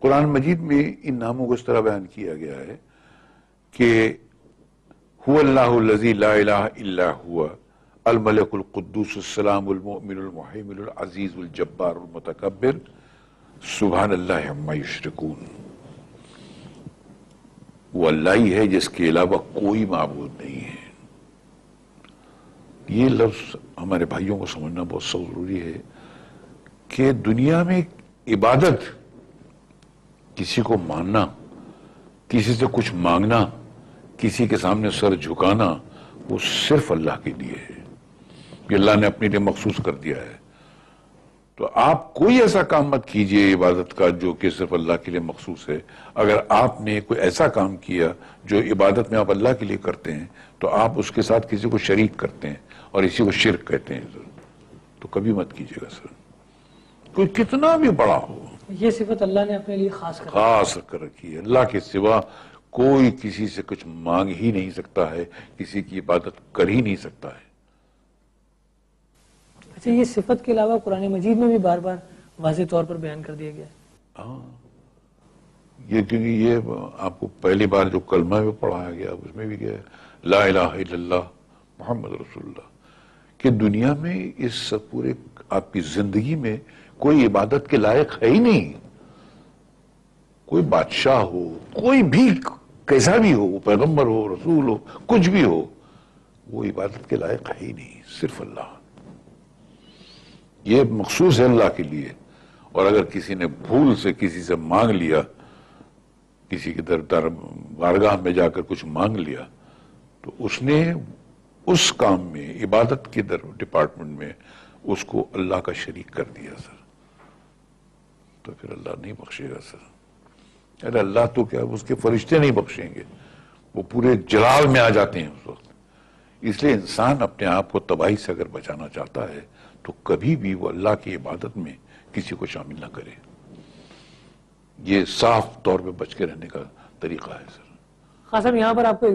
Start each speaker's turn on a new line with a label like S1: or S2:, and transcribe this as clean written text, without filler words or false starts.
S1: قرآن مجید میں ان ناموں کو اس طرح بیان کیا گیا ہے کہ هو اللہ الذی لا الہ الا هو الملک القدوس السلام المؤمن المحیمن العزیز الجبار المتکبر سبحان اللہ عما یشرکون. وہ اللہ ہی ہے جس کے علاوہ کوئی معبود نہیں ہے. یہ لفظ ہمارے بھائیوں کو سمجھنا بہت ضروری ہے کہ دنیا میں عبادت، کسی کو ماننا، کسی سے کچھ مانگنا، کسی کے سامنے سر جھکانا، وہ صرف اللہ کے لیے ہے. یہ اللہ نے اپنے لیے مخصوص کر دیا ہے. تو آپ کوئی ایسا کام مت کیجئے عبادت کا جو کہ صرف اللہ کے لیے مخصوص ہے. اگر آپ نے کوئی ایسا کام کیا جو عبادت میں آپ اللہ کے لیے کرتے ہیں تو آپ اس کے ساتھ کسی کو شریک کرتے ہیں اور اسی کو شرک کہتے ہیں سر. تو کبھی مت کیجئے گا سر، کوئی کتنا بھی بڑا ہو. یہ
S2: صفت اللہ نے اپنے لیے خاص
S1: کر رکھی ہے. اللہ کے سوا کوئی کسی سے کچھ مانگ ہی نہیں سکتا ہے، کسی کی عبادت کر ہی نہیں سکتا ہے.
S2: اچھا، یہ صفت کے علاوہ قرآن مجید میں بھی بار بار واضح طور پر بیان کر دیا گیا ہے.
S1: ہاں، یہ کیونکہ یہ آپ کو پہلی بار جو کلمہ میں پڑھایا گیا اس میں بھی گیا لا الہ الا اللہ محمد رسول اللہ. کہ دنیا میں اس پورے آپ کی زندگی میں کوئی عبادت کے لائق ہے ہی نہیں. کوئی بادشاہ ہو، کوئی بھی کیسا بھی ہو، پیغمبر ہو، رسول ہو، کچھ بھی ہو، وہ عبادت کے لائق ہے ہی نہیں، صرف اللہ. یہ مخصوص ہے اللہ کے لیے. اور اگر کسی نے بھول سے کسی سے مانگ لیا، کسی کے در بارگاہ میں جا کر کچھ مانگ لیا، تو اس نے اس کام میں عبادت کے ڈپارٹمنٹ میں اس کو اللہ کا شریک کر دیا سر. تو پھر اللہ نہیں بخشے گا سر. ارے اللہ تو کیا، اس کے فرشتے نہیں بخشیں گے، وہ پورے جلال میں آ جاتے ہیں اس وقت. اس لیے انسان اپنے آپ کو تباہی سے اگر بچانا چاہتا ہے تو کبھی بھی وہ اللہ کی عبادت میں کسی کو شامل نہ کرے. یہ صاف طور پہ بچ کے رہنے کا طریقہ ہے سر.
S2: خاص صاحب، یہاں پر آپ کو